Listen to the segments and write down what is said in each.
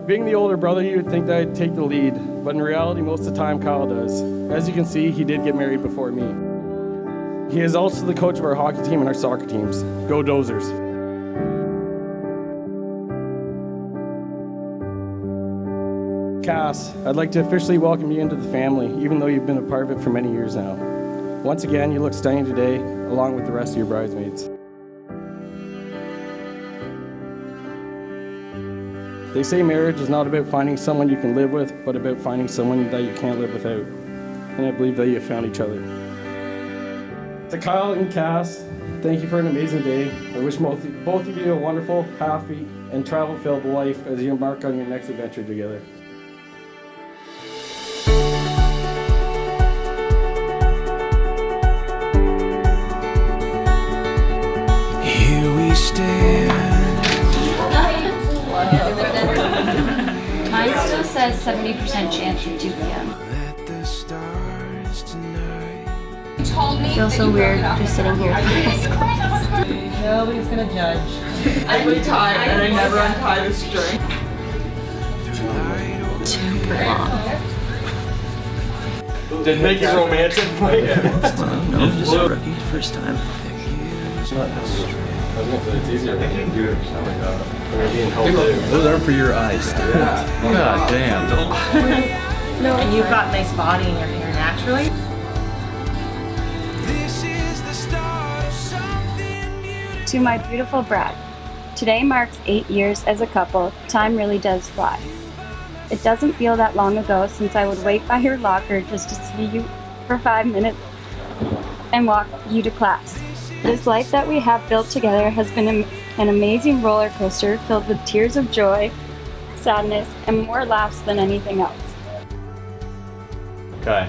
Being the older brother, you would think that I'd take the lead, but in reality, most of the time, Kyle does. As you can see, he did get married before me. He is also the coach of our hockey team and our soccer teams. Go Dozers. Cass, I'd like to officially welcome you into the family, even though you've been a part of it for many years now. Once again, you look stunning today, along with the rest of your bridesmaids. They say marriage is not about finding someone you can live with, but about finding someone that you can't live without. And I believe that you have found each other. To Kyle and Cass, thank you for an amazing day. I wish both of you a wonderful, happy, and travel-filled life as you embark on your next adventure together. Here we stand. Mine still says 70% chance at 2 p.m. Let the stars tonight. Feels so weird just sitting here. Nobody's gonna judge. I untie and I never untie the string. Super long. Did it make it romantic? No, just a rookie, first time. It's easier. Those are for your eyes. God damn. No, and you've got nice body in your hair naturally. This is the start of something beautiful. To my beautiful bride, today marks 8 years as a couple. Time really does fly. It doesn't feel that long ago since I would wait by your locker just to see you for 5 minutes and walk you to class. This life that we have built together has been an amazing roller coaster filled with tears of joy, sadness, and more laughs than anything else. Kai,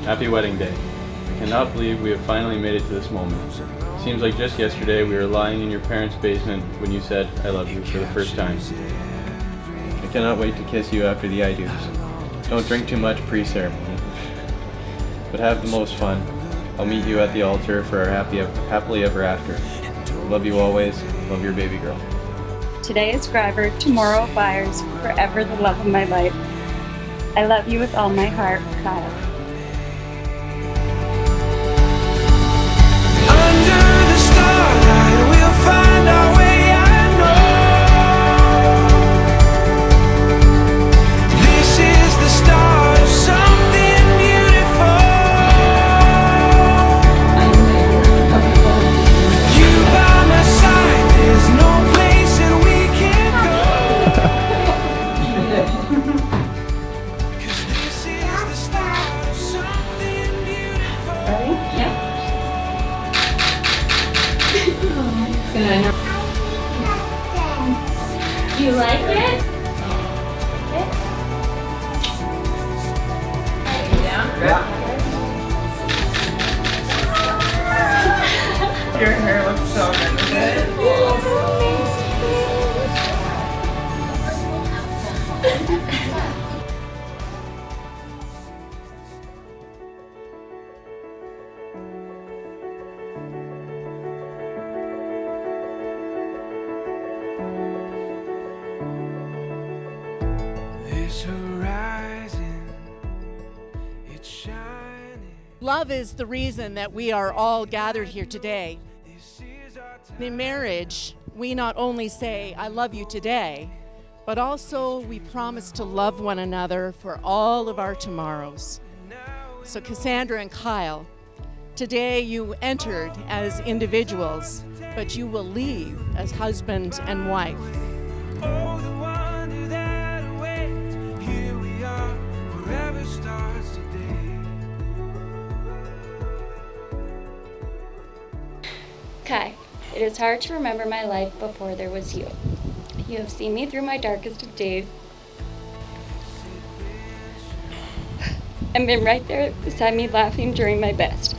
happy wedding day. I cannot believe we have finally made it to this moment. Seems like just yesterday we were lying in your parents' basement when you said, "I love you" for the first time. I cannot wait to kiss you after the I do's. Don't drink too much pre-ceremony, but have the most fun. I'll meet you at the altar for our happily ever after. Love you always. Love your baby girl. Today is Scriber, tomorrow Byers, forever the love of my life. I love you with all my heart, Kyle. Under the starlight, we'll find our way, I know. This is the start of something beautiful. With you by my side, there's no place that we can't go. 'Cause this is the start of something beautiful. You like it? Your hair looks so good with it. This horizon, it's shining. Love is the reason that we are all gathered here today. This is our time. In marriage, we not only say, "I love you today," but also we promise to love one another for all of our tomorrows. So Cassandra and Kyle, today you entered as individuals, but you will leave as husband and wife. Oh, the wonder that awaits. Here we are, forever starts today. Kai, it is hard to remember my life before there was you. You have seen me through my darkest of days and been right there beside me laughing during my best.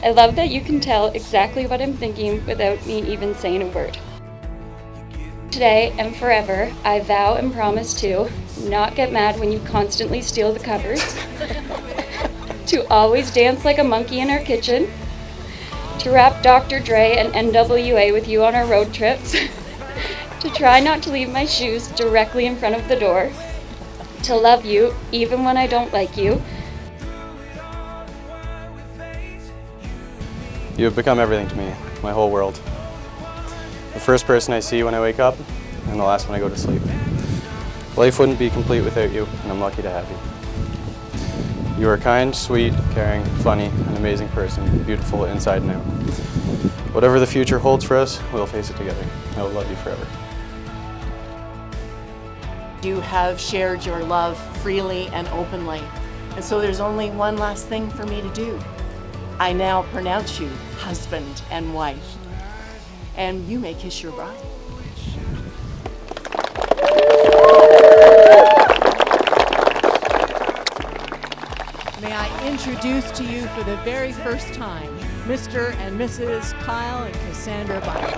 I love that you can tell exactly what I'm thinking without me even saying a word. Today and forever, I vow and promise to not get mad when you constantly steal the covers, to always dance like a monkey in our kitchen, to rap Dr. Dre and NWA with you on our road trips, to try not to leave my shoes directly in front of the door, to love you even when I don't like you. You have become everything to me, my whole world. The first person I see when I wake up, and the last when I go to sleep. Life wouldn't be complete without you, and I'm lucky to have you. You are kind, sweet, caring, funny, an amazing person, beautiful inside and out. Whatever the future holds for us, we'll face it together. I will love you forever. You have shared your love freely and openly. And so there's only one last thing for me to do. I now pronounce you husband and wife. And you may kiss your bride. May I introduce to you for the very first time, Mr. and Mrs. Kyle and Cassandra Byers.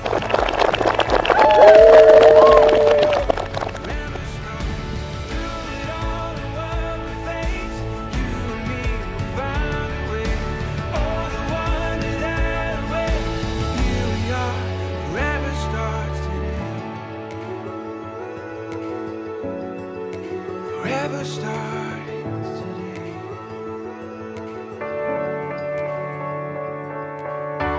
Forever starts today.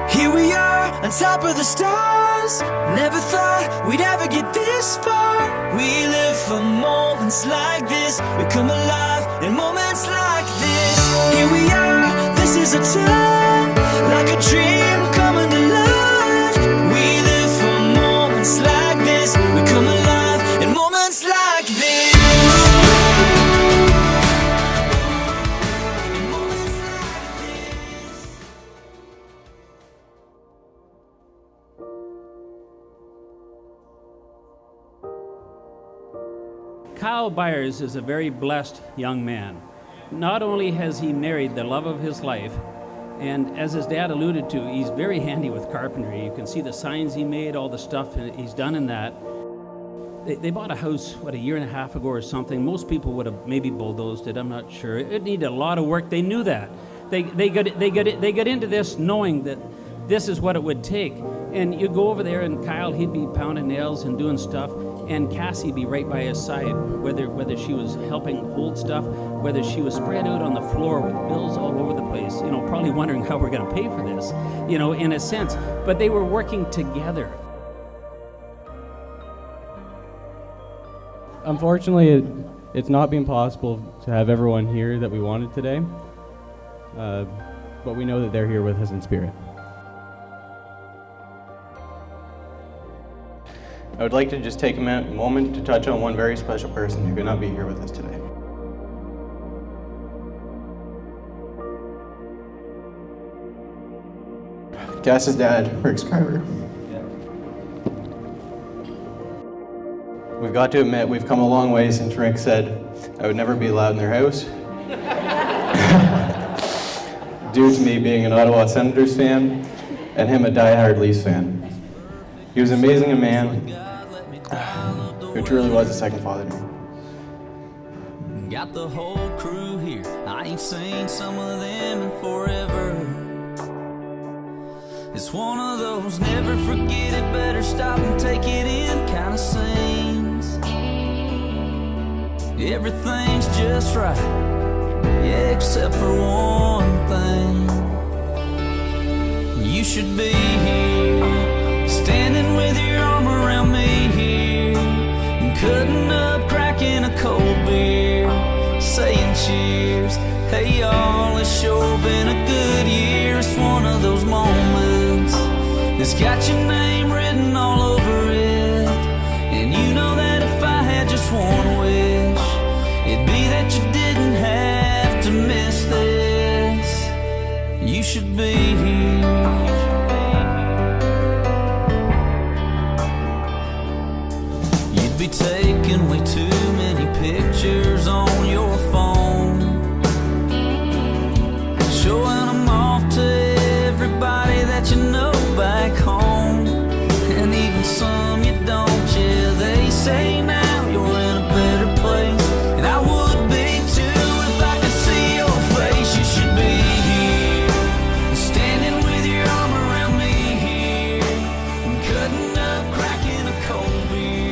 Here we are on top of the stars. Never thought we'd ever get this far. We live for moments like this. We come alive in moments like this. Here we are, this is a time, like a dream coming to life. We live for moments like this. We come alive in moments like this. Kyle Byers is a very blessed young man. Not only has he married the love of his life, and as his dad alluded to, he's very handy with carpentry. You can see the signs he made, all the stuff he's done in that. They bought a house, a year and a half ago or something. Most people would have maybe bulldozed it, I'm not sure. It needed a lot of work. They knew that. They got into this knowing that this is what it would take. And you go over there and Kyle, he'd be pounding nails and doing stuff, and Cassie be right by his side, whether she was helping hold stuff, whether she was spread out on the floor with bills all over the place, probably wondering how we're gonna pay for this, in a sense. But they were working together. Unfortunately, it's not been possible to have everyone here that we wanted today, but we know that they're here with us in spirit. I would like to just take a moment to touch on one very special person who could not be here with us today. Cass's dad, Rick Scriver. We've got to admit, we've come a long way since Rick said I would never be allowed in their house. Due to me being an Ottawa Senators fan and him a diehard Leafs fan. He was amazing a man who truly was a second father to me. Got the whole crew here. I ain't seen some of them in forever. It's one of those never forget it, better stop and take it in kind of scenes. Everything's just right, yeah, except for one thing. You should be here, standing with your arm around me here, and cutting up, cracking a cold beer, saying cheers. Hey y'all, it's sure been a good year. It's one of those moments that's got your name written all over it. And you know that if I had just one wish, it'd be that you didn't have to miss this. You should be here. You'd be taking way too many pictures on your phone, showing them off to everybody that you know back home, and even some you don't. Yeah, they say now you're in a better place, and I would be too if I could see your face. You should be here, standing with your arm around me here, and cutting up, cracking a cold beer,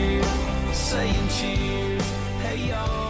are.